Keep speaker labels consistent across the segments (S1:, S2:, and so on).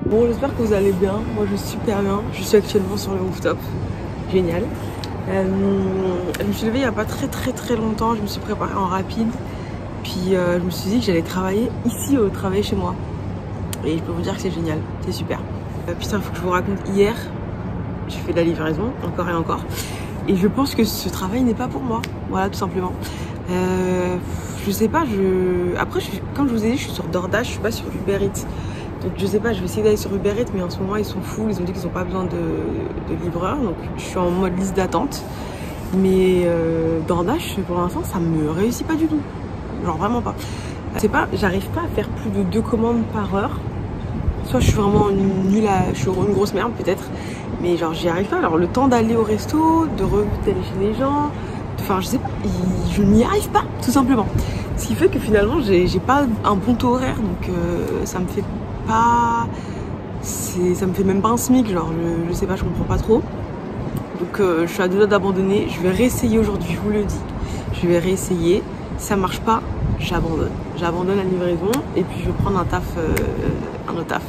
S1: Bon, j'espère que vous allez bien. Moi, je suis super bien. Je suis actuellement sur le rooftop. Génial. Je me suis levée il n'y a pas très longtemps. Je me suis préparée en rapide. Puis je me suis dit que j'allais travailler ici au travail chez moi. Et je peux vous dire que c'est génial. C'est super. Putain, il faut que je vous raconte. Hier, j'ai fait de la livraison, encore et encore. Et je pense que ce travail n'est pas pour moi. Voilà, tout simplement. Je sais pas, après, comme je vous ai dit, je suis sur DoorDash, je suis pas sur Uber Eats. Donc je sais pas, je vais essayer d'aller sur Uber Eats, mais en ce moment ils sont full, ils ont dit qu'ils n'ont pas besoin de livreurs, donc je suis en mode liste d'attente. Mais DoorDash, pour l'instant, ça me réussit pas du tout. Genre vraiment pas. Je sais pas, j'arrive pas à faire plus de 2 commandes par heure. Soit je suis vraiment nulle je suis une grosse merde peut-être, mais genre j'y arrive pas. Alors le temps d'aller au resto, de d'aller chez les gens, enfin je sais pas, je n'y arrive pas tout simplement. Ce qui fait que finalement j'ai pas un bon taux horaire, donc ça me fait pas, ça me fait même pas un SMIC, genre je sais pas, je comprends pas trop. Donc je suis à 2 doigts d'abandonner. Je vais réessayer aujourd'hui, je vous le dis. Je vais réessayer. Si ça marche pas, j'abandonne. J'abandonne la livraison et puis je vais prendre un autre taf.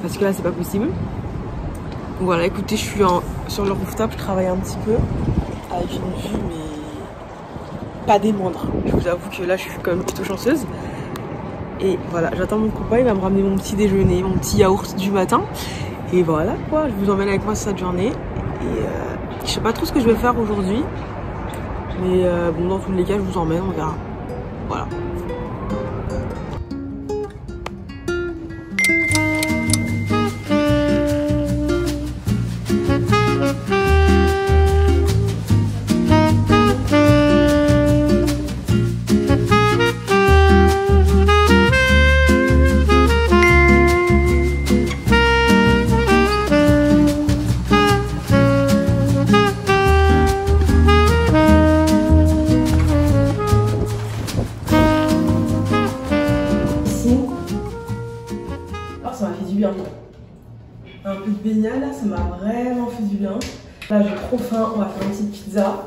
S1: Parce que là c'est pas possible. Donc voilà, écoutez, je suis sur le rooftop, je travaille un petit peu avec une vue mais pas des moindres. Je vous avoue que là je suis quand même plutôt chanceuse. Et voilà, j'attends mon copain, il va me ramener mon petit déjeuner, mon petit yaourt du matin. Et voilà quoi, je vous emmène avec moi cette journée. Et je sais pas trop ce que je vais faire aujourd'hui. Mais bon, dans tous les cas, je vous emmène, on verra. Voilà. Ça m'a fait du bien. Un peu de baignade là, ça m'a vraiment fait du bien. Là j'ai trop faim, on va faire une petite pizza.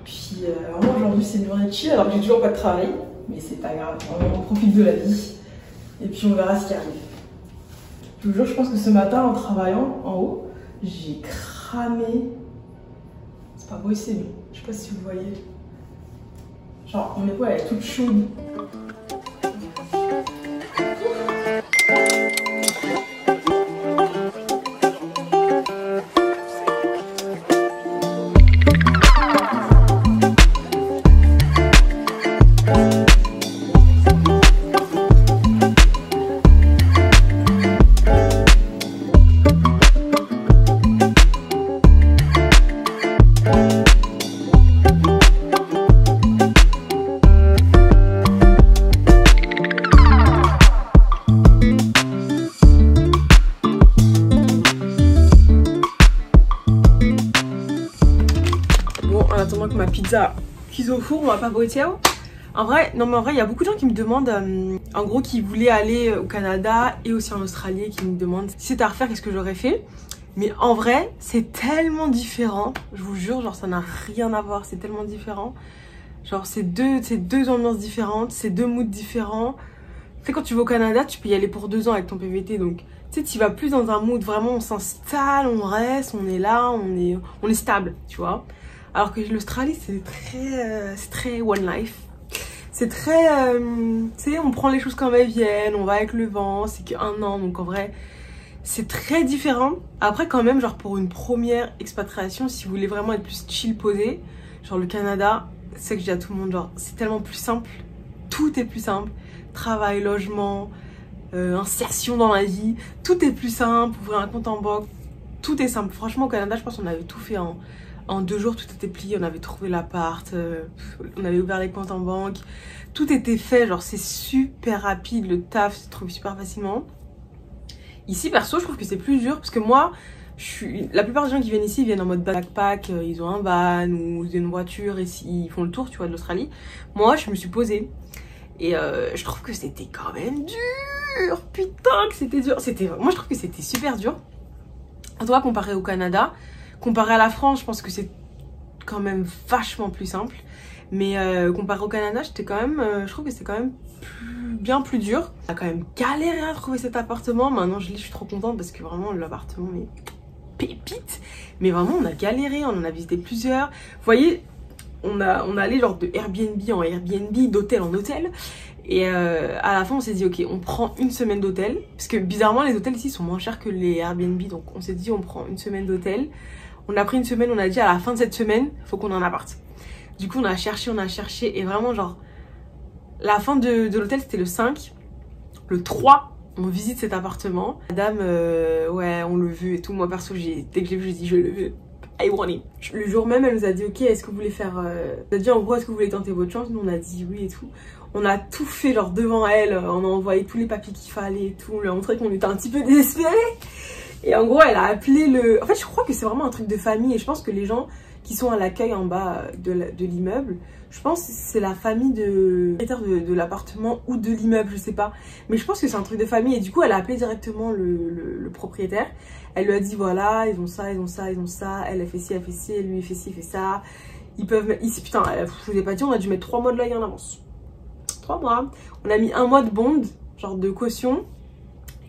S1: Puis moi aujourd'hui c'est une journée de chill alors que j'ai toujours pas de travail. Mais c'est pas grave, on profite de la vie. Et puis on verra ce qui arrive. Je vous jure, je pense que ce matin en travaillant en haut, j'ai cramé. C'est pas possible, je sais pas si vous voyez. Genre mon épaule elle est toute chaude. En attendant que ma pizza cuise au four, on va papoter. En vrai, il y a beaucoup de gens qui me demandent, en gros, qui voulaient aller au Canada et aussi en Australie, qui me demandent si c'était à refaire, qu'est-ce que j'aurais fait. Mais en vrai, c'est tellement différent. Je vous jure, genre, ça n'a rien à voir. C'est tellement différent. Genre, c'est deux ambiances différentes, c'est 2 moods différents. Tu sais, quand tu vas au Canada, tu peux y aller pour 2 ans avec ton PVT, donc tu sais, tu vas plus dans un mood vraiment, on s'installe, on reste, on est là, on est stable, tu vois. Alors que l'Australie, c'est très one life. C'est très, tu sais, on prend les choses comme elles viennent, on va avec le vent, c'est qu'1 an, donc en vrai, c'est très différent. Après, quand même, genre pour une première expatriation, si vous voulez vraiment être plus chill, posé, genre le Canada, c'est ce que je dis à tout le monde, genre c'est tellement plus simple, tout est plus simple. Travail, logement, insertion dans la vie, tout est plus simple, ouvrir un compte en banque, tout est simple. Franchement, au Canada, je pense qu'on avait tout fait en 2 jours, tout était plié, on avait trouvé l'appart, on avait ouvert les comptes en banque, tout était fait, genre c'est super rapide, le taf se trouve super facilement. Ici, perso, je trouve que c'est plus dur, parce que moi, la plupart des gens qui viennent ici, ils viennent en mode backpack, ils ont un van ou une voiture, et ils font le tour, tu vois, de l'Australie. Moi, je me suis posée, et je trouve que c'était quand même dur, putain que c'était dur. Moi, je trouve que c'était super dur. En tout cas, comparé au Canada, comparé à la France, je pense que c'est quand même vachement plus simple. Mais comparé au Canada, j'étais quand même, je trouve que c'est quand même bien plus dur. On a quand même galéré à trouver cet appartement. Maintenant je suis trop contente parce que vraiment l'appartement est pépite. Mais vraiment on a galéré, on en a visité plusieurs. Vous voyez, on allé genre de Airbnb en Airbnb, d'hôtel en hôtel. Et à la fin on s'est dit ok, on prend une semaine d'hôtel. Parce que bizarrement les hôtels ici sont moins chers que les Airbnb. Donc on s'est dit on prend une semaine d'hôtel. On a pris une semaine, on a dit à la fin de cette semaine, faut qu'on en apparte. Du coup on a cherché et vraiment genre la fin de l'hôtel c'était le 5. Le 3 on visite cet appartement. Madame ouais on le veut et tout. Moi perso dès que j'ai vu j'ai dit je le veux. I want it. Le jour même elle nous a dit ok est-ce que vous voulez faire elle a dit en gros est-ce que vous voulez tenter votre chance. Nous on a dit oui et tout. On a tout fait genre devant elle. On a envoyé tous les papiers qu'il fallait et tout. On lui a montré qu'on était un petit peu désespérés. Et en gros elle a appelé le... En fait je crois que c'est vraiment un truc de famille. Et je pense que les gens qui sont à l'accueil en bas de l'immeuble, je pense que c'est la famille de l'appartement ou de l'immeuble, je sais pas. Mais je pense que c'est un truc de famille et du coup elle a appelé directement le propriétaire. Elle lui a dit voilà, ils ont ça, ils ont ça, ils ont ça. Elle a fait ci, lui il fait ci, il fait ça. Ils peuvent mettre ici, putain, je vous ai pas dit, on a dû mettre 3 mois de loyer en avance. 3 mois. On a mis 1 mois de bond, genre de caution.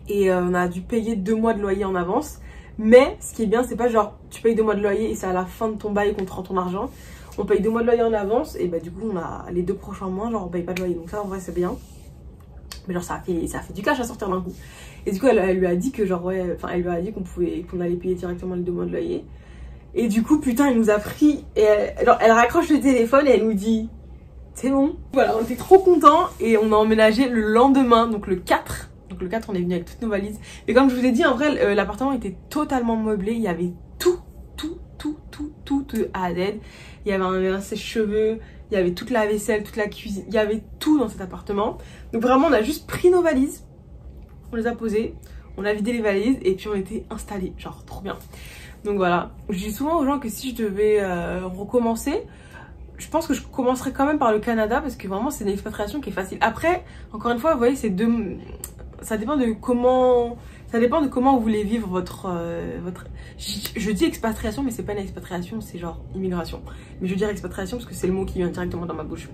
S1: Et on a dû payer 2 mois de loyer en avance. Mais ce qui est bien, c'est pas genre tu payes 2 mois de loyer et c'est à la fin de ton bail qu'on te rend ton argent. On paye 2 mois de loyer en avance et bah du coup on a les 2 prochains mois genre on paye pas de loyer. Donc ça en vrai c'est bien. Mais genre ça a fait du cash à sortir d'un coup. Et du coup elle lui a dit que genre ouais, enfin elle lui a dit qu'on allait payer directement les 2 mois de loyer. Et du coup putain il nous a pris et elle raccroche le téléphone et elle nous dit c'est bon. Voilà on était trop contents et on a emménagé le lendemain donc le 4. Donc le 4 on est venu avec toutes nos valises. Mais comme je vous ai dit en vrai l'appartement était totalement meublé. Il y avait tout à Z. Il y avait un sèche-cheveux, il y avait toute la vaisselle, toute la cuisine. Il y avait tout dans cet appartement. Donc vraiment on a juste pris nos valises. On les a posées. On a vidé les valises et puis on était installés. Genre trop bien. Donc voilà. Je dis souvent aux gens que si je devais recommencer, je pense que je commencerais quand même par le Canada parce que vraiment c'est une expatriation qui est facile. Après, encore une fois, vous voyez, c'est deux... Ça dépend de comment... Ça dépend de comment vous voulez vivre votre... Je dis expatriation, mais c'est pas une expatriation, c'est genre immigration. Mais je veux dire expatriation parce que c'est le mot qui vient directement dans ma bouche.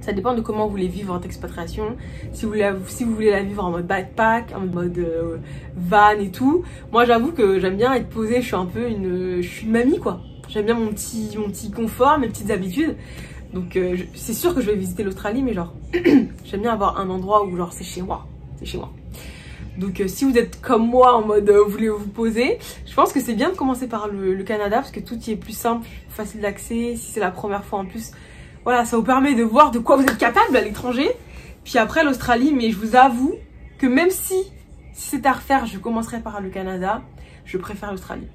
S1: Ça dépend de comment vous voulez vivre votre expatriation. Si vous voulez la vivre en mode backpack, en mode van et tout. Moi j'avoue que j'aime bien être posée, je suis un peu une mamie quoi. J'aime bien mon petit confort, mes petites habitudes. Donc c'est sûr que je vais visiter l'Australie, mais genre j'aime bien avoir un endroit où genre c'est chez moi. C'est chez moi. Donc si vous êtes comme moi en mode vous voulez vous poser, je pense que c'est bien de commencer par le Canada parce que tout y est plus simple, facile d'accès. Si c'est la première fois en plus, voilà, ça vous permet de voir de quoi vous êtes capable à l'étranger. Puis après l'Australie, mais je vous avoue que même si c'est à refaire, je commencerai par le Canada, je préfère l'Australie.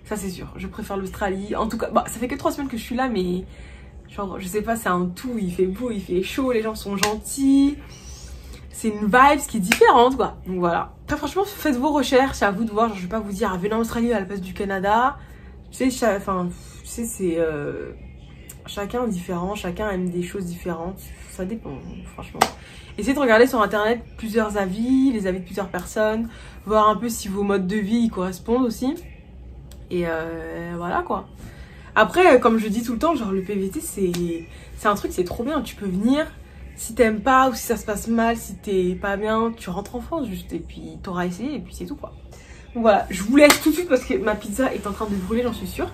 S1: Ça c'est sûr, je préfère l'Australie. En tout cas, bah, ça fait que 3 semaines que je suis là, mais genre, je sais pas, c'est un tout, il fait beau, il fait chaud, les gens sont gentils. C'est une vibe qui est différente quoi. Donc voilà. Après franchement faites vos recherches, c'est à vous de voir. Genre, je vais pas vous dire venez en Australie à la place du Canada. Tu sais, enfin, tu sais c'est chacun est différent, chacun aime des choses différentes. Ça dépend franchement. Essayez de regarder sur internet plusieurs avis, les avis de plusieurs personnes, voir un peu si vos modes de vie y correspondent aussi. Et voilà quoi. Après comme je dis tout le temps, genre le PVT c'est un truc, c'est trop bien. Tu peux venir. Si t'aimes pas ou si ça se passe mal, si t'es pas bien, tu rentres en France juste et puis t'auras essayé et puis c'est tout quoi. Donc voilà, je vous laisse tout de suite parce que ma pizza est en train de brûler, j'en suis sûre.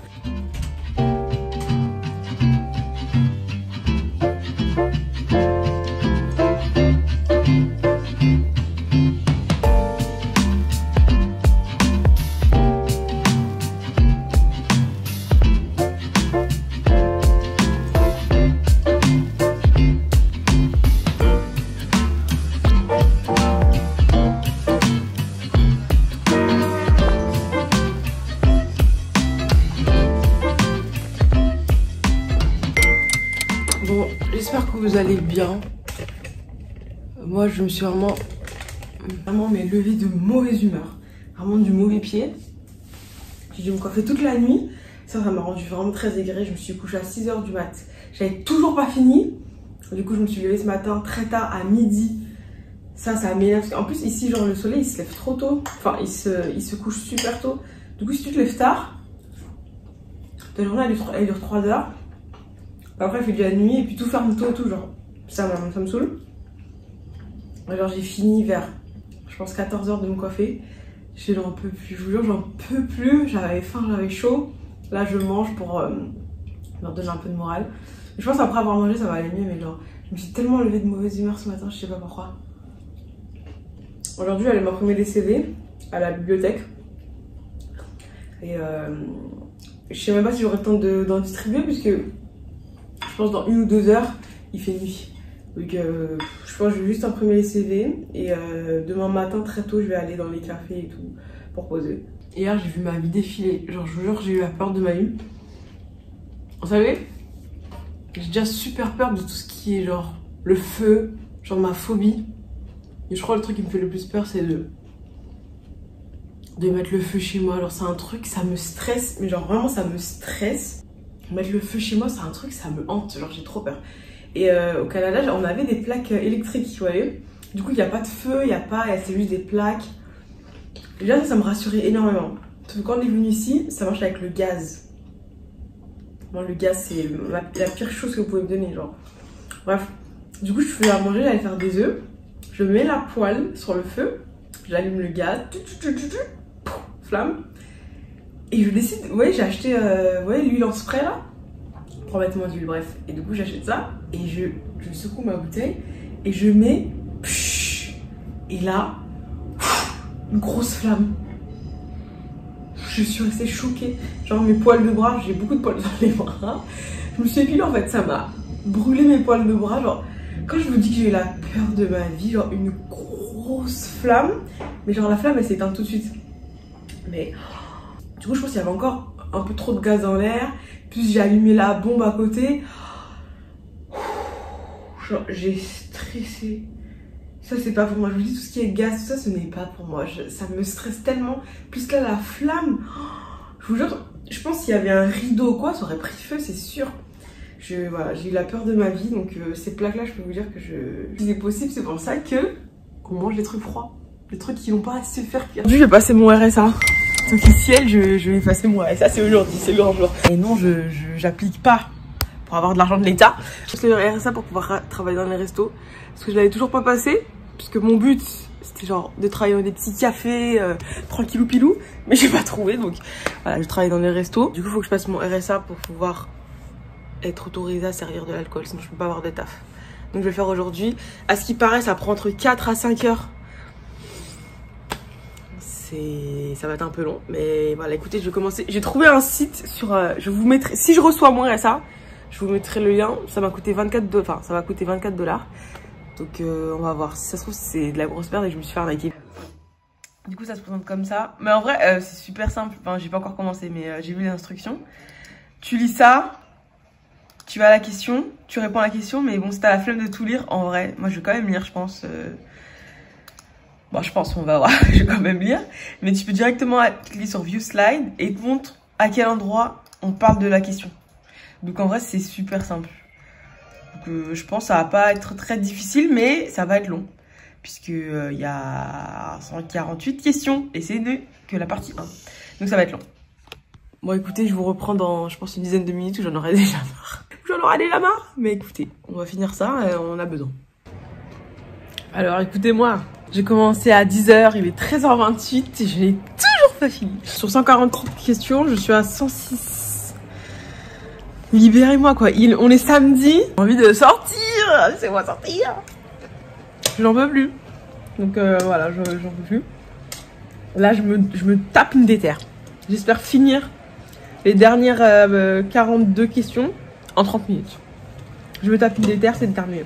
S1: Bon, j'espère que vous allez bien. Moi, je me suis vraiment mais levée de mauvaise humeur. Vraiment du mauvais pied. J'ai dû me coiffer toute la nuit. Ça m'a rendu vraiment très aigrie. Je me suis couchée à 6 h du mat. J'avais toujours pas fini. Du coup, je me suis levée ce matin très tard à midi. Ça m'énerve. En plus, ici, genre, le soleil, il se lève trop tôt. Enfin, il se couche super tôt. Du coup, si tu te lèves tard, ta journée, elle dure 3 heures. Après, il fait de la nuit et puis tout ferme tôt, tout genre. Ça me saoule. Genre j'ai fini vers, je pense 14h de me coiffer. Je n'en peux plus, je vous jure, j'en peux plus. J'avais faim, j'avais chaud. Là je mange pour leur donner un peu de morale. Je pense après avoir mangé ça va aller mieux, mais genre je me suis tellement levée de mauvaise humeur ce matin, je sais pas pourquoi. Aujourd'hui, j'allais m'imprimer des CV à la bibliothèque. Et je sais même pas si j'aurai le temps d'en distribuer, puisque je pense dans 1 ou 2 heures, il fait nuit. Donc je pense que je vais juste imprimer les CV. Et demain matin, très tôt, je vais aller dans les cafés et tout pour poser. Hier, j'ai vu ma vie défiler. Genre, je vous jure, j'ai eu la peur de ma vie. Vous savez, j'ai déjà super peur de tout ce qui est genre le feu, genre ma phobie. Et je crois que le truc qui me fait le plus peur, c'est de mettre le feu chez moi. Alors c'est un truc, ça me stresse, mais genre vraiment ça me stresse. Mettre le feu chez moi, c'est un truc, ça me hante, genre j'ai trop peur. Et au Canada, on avait des plaques électriques, vous voyez. Du coup, il n'y a pas de feu, c'est juste des plaques. Déjà, ça me rassurait énormément. Parce que quand on est venu ici, ça marche avec le gaz. Moi, le gaz, c'est la pire chose que vous pouvez me donner, genre. Bref, du coup, je faisais à manger, j'allais faire des œufs. Je mets la poêle sur le feu, j'allume le gaz, flamme. Et je décide, vous voyez, j'ai acheté l'huile en spray là, pour mettre moins d'huile, bref. Et du coup, j'achète ça, et je secoue ma bouteille, et je mets, et là, une grosse flamme. Je suis restée choquée. Genre mes poils de bras, j'ai beaucoup de poils dans les bras. Je me suis épilée en fait, ça m'a brûlé mes poils de bras, genre. Quand je vous dis que j'ai eu la peur de ma vie, genre une grosse flamme, mais genre la flamme elle s'est éteinte tout de suite. Mais du coup je pense qu'il y avait encore un peu trop de gaz dans l'air, puis j'ai allumé la bombe à côté. Genre j'ai stressé. Ça c'est pas pour moi, je vous dis tout ce qui est gaz, tout ça ce n'est pas pour moi, ça me stresse tellement. Plus là la flamme, je vous jure, je pense qu'il y avait un rideau ou quoi, ça aurait pris feu c'est sûr. Voilà, j'ai eu la peur de ma vie, donc ces plaques là je peux vous dire que c'est possible, c'est pour ça que qu'on mange des trucs froids, des trucs qui n'ont pas assez faire cuire. Aujourd'hui je vais passer mon RSA, c'est officiel, je vais passer mon RSA, c'est aujourd'hui, c'est le grand jour. Et non, j'applique pas pour avoir de l'argent de l'État, je fais le RSA pour pouvoir travailler dans les restos, parce que je l'avais toujours pas passé, puisque mon but c'était genre de travailler dans des petits cafés tranquillou pilou, mais j'ai pas trouvé, donc voilà, je travaille dans les restos. Du coup il faut que je passe mon RSA pour pouvoir être autorisée à servir de l'alcool, sinon je peux pas avoir de taf. Donc je vais le faire aujourd'hui. À ce qui paraît, ça prend entre 4 à 5 heures. Ça va être un peu long, mais voilà, écoutez, je vais commencer. J'ai trouvé un site sur, je vous mettrai, si je reçois mon RSA, je vous mettrai le lien. Ça m'a coûté 24 $, enfin ça va coûter 24 $. Donc on va voir. Si ça se trouve c'est de la grosse merde et je me suis fait arnaquer. Du coup ça se présente comme ça. Mais en vrai c'est super simple. Enfin j'ai pas encore commencé, mais j'ai vu les instructions. Tu lis ça. Tu vas à la question, tu réponds à la question, mais bon, si t'as la flemme de tout lire, en vrai, moi je vais quand même lire, je pense. Bon, je pense, on va voir, je vais quand même lire. Mais tu peux directement cliquer sur View Slide et il te montre à quel endroit on parle de la question. Donc en vrai, c'est super simple. Donc je pense que ça va pas être très difficile, mais ça va être long. Puisque il y a 148 questions et c'est que la partie 1. Donc ça va être long. Bon écoutez, je vous reprends dans, je pense, une dizaine de minutes où j'en aurai déjà marre. Mais écoutez, on va finir ça, on a besoin. Alors écoutez-moi, j'ai commencé à 10 h, il est 13h28 et je n'ai toujours pas fini. Sur 148 questions, je suis à 106. Libérez-moi quoi, on est samedi, j'ai envie de sortir, laissez-moi sortir. J'en peux plus. Donc voilà, j'en peux plus. Là, je me tape une déterre. J'espère finir les dernières 42 questions en 30 minutes. Je me tape une déterre, c'est terminé.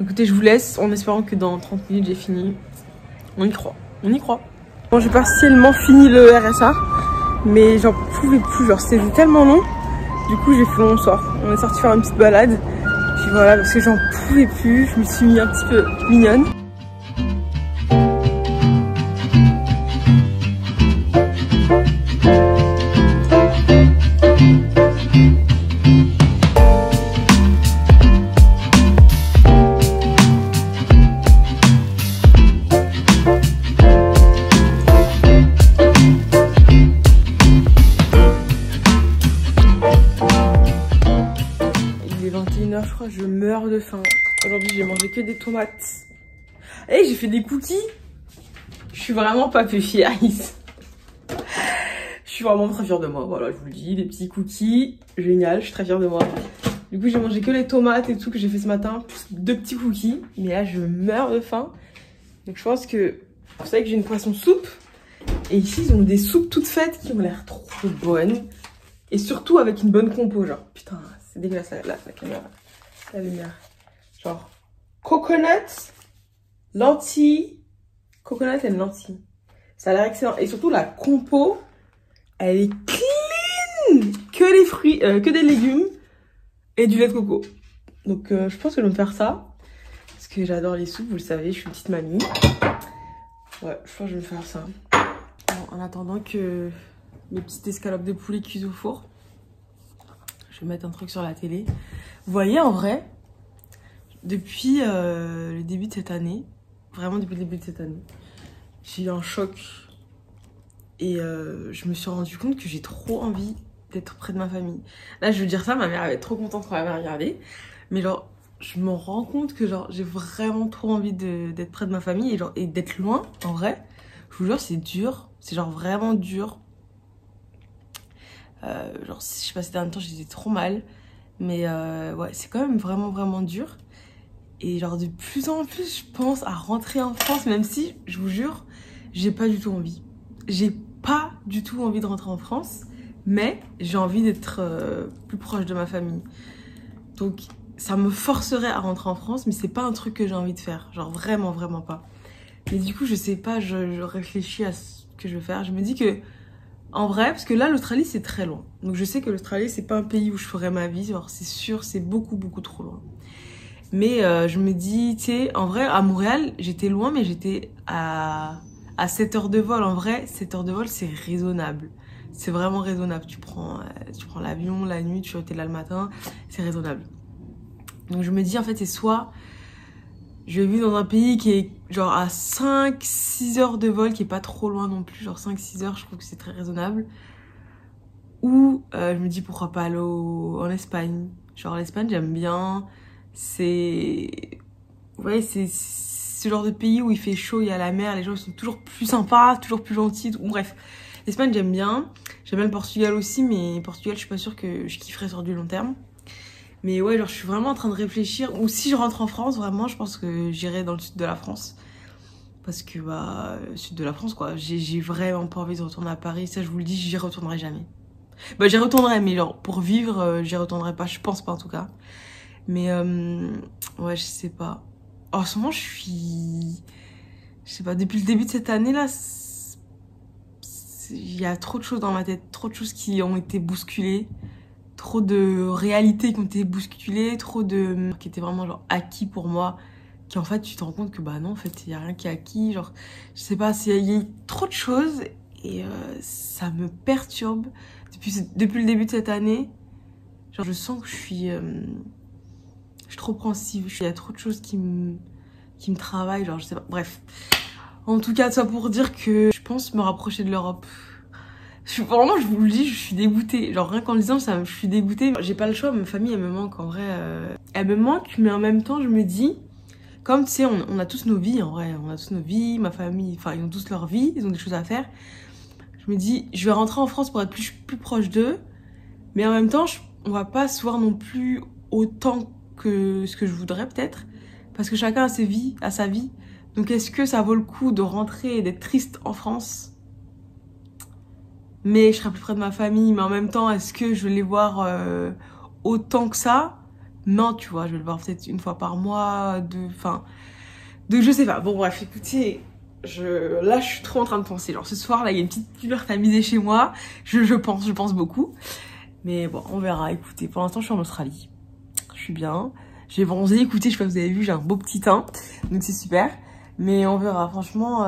S1: Écoutez, je vous laisse en espérant que dans 30 minutes j'ai fini. On y croit, on y croit. Bon, j'ai partiellement fini le RSA, mais j'en pouvais plus, genre c'était tellement long. Du coup, j'ai fait, on sort. On est sorti faire une petite balade. Puis voilà, parce que j'en pouvais plus, je me suis mis un petit peu mignonne. Je crois, je meurs de faim. Aujourd'hui, j'ai mangé que des tomates Et j'ai fait des cookies. Je suis vraiment pas peu fière. Je suis vraiment très fière de moi. Voilà, je vous le dis, des petits cookies. Génial, je suis très fière de moi. Du coup, j'ai mangé que les tomates et tout que j'ai fait ce matin, plus 2 petits cookies. Mais là, je meurs de faim. Donc, je pense que vous savez que j'ai une poisson soupe. Et ici, ils ont des soupes toutes faites qui ont l'air trop bonnes. Et surtout avec une bonne compo, genre. Putain, c'est dégueulasse la caméra. La lumière. Genre, coconut, lentilles. Coconut et lentilles. Ça a l'air excellent. Et surtout, la compo, elle est clean. Que des fruits, que des légumes. Et du lait de coco. Donc je pense que je vais me faire ça. Parce que j'adore les soupes, vous le savez, je suis une petite mamie. Ouais, je pense que je vais me faire ça. Alors, en attendant que mes petites escalopes de poulet cuisent au four, je vais mettre un truc sur la télé. Vous voyez, en vrai, depuis le début de cette année, vraiment depuis le début de cette année, j'ai eu un choc. Et je me suis rendu compte que j'ai trop envie d'être près de ma famille. Là, je veux dire ça, ma mère elle va être trop contente quand elle va regarder. Mais genre, je me rends compte que genre j'ai vraiment trop envie d'être près de ma famille et d'être loin, en vrai. Je vous jure, c'est dur. C'est genre vraiment dur. Genre, je sais pas, ces derniers temps, j'étais trop mal. Mais ouais, c'est quand même vraiment dur. Et genre, de plus en plus, je pense à rentrer en France, même si, je vous jure, j'ai pas du tout envie. J'ai pas du tout envie de rentrer en France. Mais j'ai envie d'être plus proche de ma famille. Donc ça me forcerait à rentrer en France, mais c'est pas un truc que j'ai envie de faire. Genre vraiment pas. Mais du coup, je sais pas, je réfléchis à ce que je vais faire. Je me dis que, en vrai, parce que là, l'Australie, c'est très loin. Donc je sais que l'Australie, c'est pas un pays où je ferais ma vie. Genre c'est sûr, c'est beaucoup trop loin. Mais je me dis, tu sais, en vrai, à Montréal, j'étais loin, mais j'étais à 7 heures de vol. En vrai, 7 heures de vol, c'est raisonnable. C'est vraiment raisonnable. Tu prends l'avion la nuit, t'es là le matin, c'est raisonnable. Donc je me dis, en fait, c'est soit je vis dans un pays qui est genre à 5-6 heures de vol, qui est pas trop loin non plus, genre 5-6 heures, je trouve que c'est très raisonnable. Ou je me dis, pourquoi pas aller en Espagne. Genre l'Espagne, j'aime bien. Ouais, c'est ce genre de pays où il fait chaud, il y a la mer, les gens sont toujours plus sympas, toujours plus gentils. Bref, l'Espagne, j'aime bien. J'aime bien le Portugal aussi, mais Portugal, je suis pas sûre que je kifferais sur du long terme. Mais ouais, genre, je suis vraiment en train de réfléchir. Ou si je rentre en France, vraiment, je pense que j'irai dans le sud de la France. Parce que, bah, le sud de la France, quoi. J'ai vraiment pas envie de retourner à Paris. Ça, je vous le dis, j'y retournerai jamais. Bah, j'y retournerai, mais genre, pour vivre, j'y retournerai pas. Je pense pas, en tout cas. Mais, ouais, je sais pas. En ce moment, je sais pas, depuis le début de cette année, là, il y a trop de choses dans ma tête. Trop de choses qui ont été bousculées. Trop de réalités qui ont été bousculées. Trop de... qui étaient vraiment, genre, acquis pour moi. Qui, en fait, tu te rends compte que, bah non, en fait, il y a rien qui est acquis. Genre, je sais pas, il y a trop de choses. Et ça me perturbe. Depuis le début de cette année, genre, je sens que je suis trop pensive. Il y a trop de choses qui me travaillent. Genre, je sais pas. Bref. En tout cas, ça pour dire que je pense me rapprocher de l'Europe. Vraiment, je vous le dis, je suis dégoûtée. Genre, rien qu'en le disant, je suis dégoûtée. J'ai pas le choix, ma famille, elle me manque. En vrai, elle me manque, mais en même temps, je me dis... Comme, tu sais, on a tous nos vies, en vrai. On a tous nos vies, ma famille... Enfin, ils ont tous leur vie, ils ont des choses à faire. Je me dis, je vais rentrer en France pour être plus proche d'eux. Mais en même temps, on va pas se voir non plus autant que ce que je voudrais, peut-être. Parce que chacun a sa vie. Donc, est-ce que ça vaut le coup de rentrer et d'être triste en France ? Mais je serai plus près de ma famille. Mais en même temps, est-ce que je vais les voir autant que ça ? Non, tu vois, je vais le voir peut-être une fois par mois, enfin... Donc, je sais pas. Bon, bref, écoutez, là, je suis trop en train de penser. Genre, ce soir, là, il y a une petite couleur tamisée chez moi. Je pense beaucoup. Mais bon, on verra. Écoutez, pour l'instant, je suis en Australie. Je suis bien. J'ai bronzé. Écoutez, je sais pas si vous avez vu, j'ai un beau petit teint. Donc, c'est super. Mais on verra. Franchement...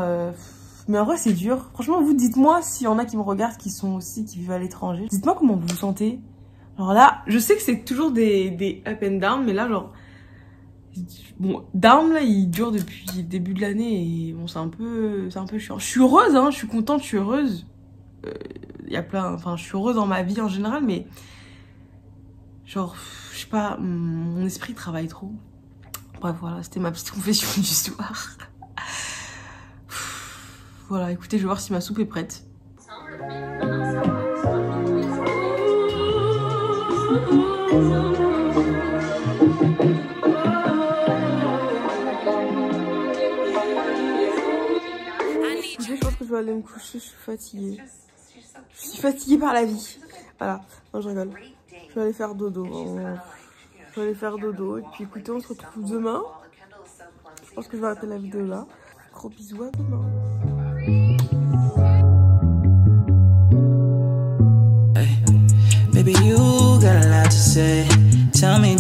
S1: Mais en vrai, c'est dur. Franchement, vous dites-moi s'il y en a qui me regardent, qui vivent à l'étranger. Dites-moi comment vous vous sentez. Alors là, je sais que c'est toujours des up and down, mais là, genre... Bon, down, là, il dure depuis le début de l'année et bon, c'est un peu chiant. Je suis heureuse, hein, je suis contente, je suis heureuse. Il y a enfin, je suis heureuse dans ma vie en général, mais... Genre, je sais pas, mon esprit travaille trop. Bref, voilà, c'était ma petite confession du soir. Voilà, écoutez, je vais voir si ma soupe est prête. Je pense que je vais aller me coucher, je suis fatiguée. Je suis fatiguée par la vie. Voilà, non je rigole. Je vais aller faire dodo. Je vais aller faire dodo. Et puis écoutez, on se retrouve demain. Je pense que je vais arrêter la vidéo là. Gros bisous, à demain.
S2: Hey, baby, you got a lot to say. Tell me,